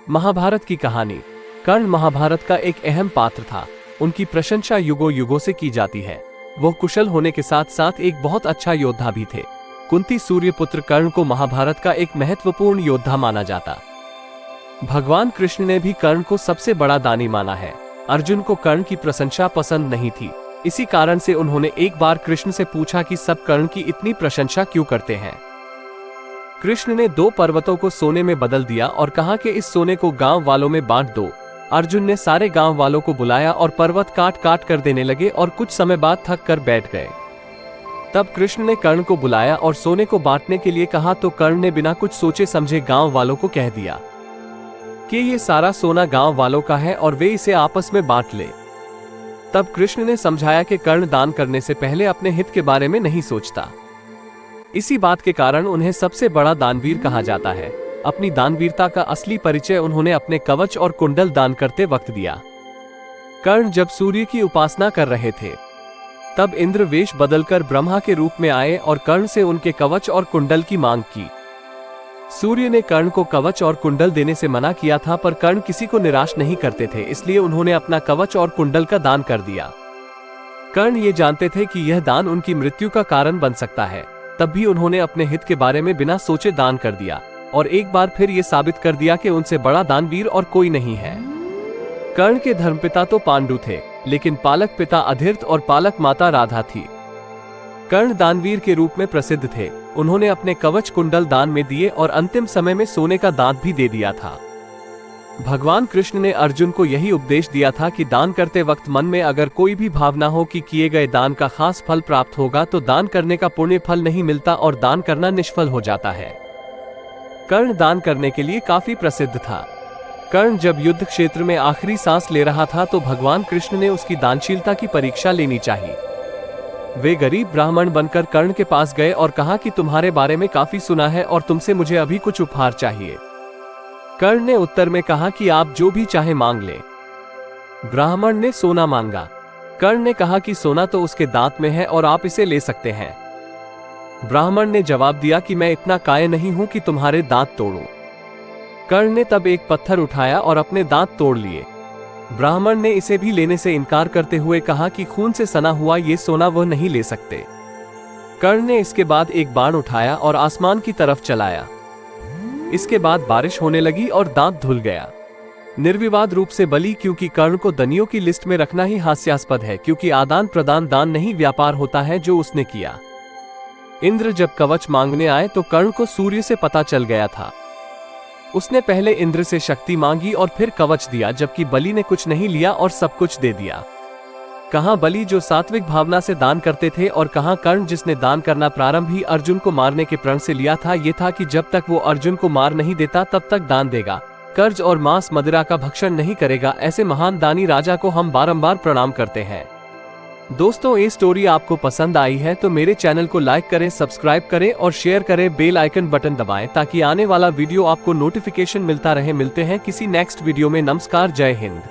महाभारत की कहानी। कर्ण महाभारत का एक अहम पात्र था। उनकी प्रशंसा युगों युगों से की जाती है। वो कुशल होने के साथ साथ एक बहुत अच्छा योद्धा भी थे। कुंती सूर्यपुत्र कर्ण को महाभारत का एक महत्वपूर्ण योद्धा माना जाता। भगवान कृष्ण ने भी कर्ण को सबसे बड़ा दानी माना है। अर्जुन को कर्ण की प्रशंसा पसंद नहीं थी। इसी कारण से उन्होंने एक बार कृष्ण से पूछा कि सब कर्ण की इतनी प्रशंसा क्यों करते हैं। कृष्ण ने 2 पर्वतों को सोने में बदल दिया और कहा कि इस सोने को गांव वालों में बांट दो। अर्जुन ने सारे गांव वालों को बुलाया और पर्वत काट काट कर देने लगे और कुछ समय बाद थक कर बैठ गए। तब कृष्ण ने कर्ण को बुलाया और सोने को बांटने के लिए कहा तो कर्ण ने बिना कुछ सोचे समझे गांव वालों को कह दिया कि ये सारा सोना गांव वालों का है और वे इसे आपस में बांट ले। तब कृष्ण ने समझाया कि कर्ण दान करने से पहले अपने हित के बारे में नहीं सोचता। इसी बात के कारण उन्हें सबसे बड़ा दानवीर कहा जाता है। अपनी दानवीरता का असली परिचय उन्होंने अपने कवच और कुंडल दान करते वक्त दिया। कर्ण जब सूर्य की उपासना कर रहे थे तब इंद्र वेश बदलकर ब्रह्मा के रूप में आए और कर्ण से उनके कवच और कुंडल की मांग की। सूर्य ने कर्ण को कवच और कुंडल देने से मना किया था, पर कर्ण किसी को निराश नहीं करते थे, इसलिए उन्होंने अपना कवच और कुंडल का दान कर दिया। कर्ण ये जानते थे कि यह दान उनकी मृत्यु का कारण बन सकता है, तब भी उन्होंने अपने हित के बारे में बिना सोचे दान कर दिया और एक बार फिर ये साबित कर दिया कि उनसे बड़ा दानवीर और कोई नहीं है। कर्ण के धर्मपिता तो पांडु थे, लेकिन पालक पिता अधिरथ और पालक माता राधा थी। कर्ण दानवीर के रूप में प्रसिद्ध थे। उन्होंने अपने कवच कुंडल दान में दिए और अंतिम समय में सोने का दांत भी दे दिया था। भगवान कृष्ण ने अर्जुन को यही उपदेश दिया था कि दान करते वक्त मन में अगर कोई भी भावना हो कि किए गए दान का खास फल प्राप्त होगा तो दान करने का पुण्य फल नहीं मिलता और दान करना निष्फल हो जाता है। कर्ण दान करने के लिए काफी प्रसिद्ध था। कर्ण जब युद्ध क्षेत्र में आखिरी सांस ले रहा था तो भगवान कृष्ण ने उसकी दानशीलता की परीक्षा लेनी चाहिए। वे गरीब ब्राह्मण बनकर कर्ण के पास गए और कहा कि तुम्हारे बारे में काफी सुना है और तुमसे मुझे अभी कुछ उपहार चाहिए। कर्ण ने उत्तर में कहा कि आप जो भी चाहे मांग ले। ब्राह्मण ने सोना मांगा। कर्ण ने कहा कि सोना तो उसके दांत में है और आप इसे ले सकते हैं। ब्राह्मण ने जवाब दिया कि मैं इतना कायर नहीं हूं कि तुम्हारे दांत तोड़ूं। कर्ण ने तब एक पत्थर उठाया और अपने दांत तोड़ लिए। ब्राह्मण ने इसे भी लेने से इनकार करते हुए कहा कि खून से सना हुआ ये सोना वह नहीं ले सकते। कर्ण ने इसके बाद एक बाण उठाया और आसमान की तरफ चलाया। इसके बाद बारिश होने लगी और दांत धुल गया। निर्विवाद रूप से बलि, क्योंकि कर्ण को दनियों की लिस्ट में रखना ही हास्यास्पद है, क्योंकि आदान प्रदान दान नहीं व्यापार होता है जो उसने किया। इंद्र जब कवच मांगने आए तो कर्ण को सूर्य से पता चल गया था। उसने पहले इंद्र से शक्ति मांगी और फिर कवच दिया, जबकि बलि ने कुछ नहीं लिया और सब कुछ दे दिया। कहां बलि जो सात्विक भावना से दान करते थे और कहां कर्ण जिसने दान करना प्रारंभ ही अर्जुन को मारने के प्रण से लिया था। ये था कि जब तक वो अर्जुन को मार नहीं देता तब तक दान देगा, कर्ज और मांस मदिरा का भक्षण नहीं करेगा। ऐसे महान दानी राजा को हम बारंबार प्रणाम करते हैं। दोस्तों, ये स्टोरी आपको पसंद आई है तो मेरे चैनल को लाइक करें, सब्सक्राइब करें और शेयर करें। बेल आइकन बटन दबाएं ताकि आने वाला वीडियो आपको नोटिफिकेशन मिलता रहे। मिलते हैं किसी नेक्स्ट वीडियो में। नमस्कार, जय हिंद।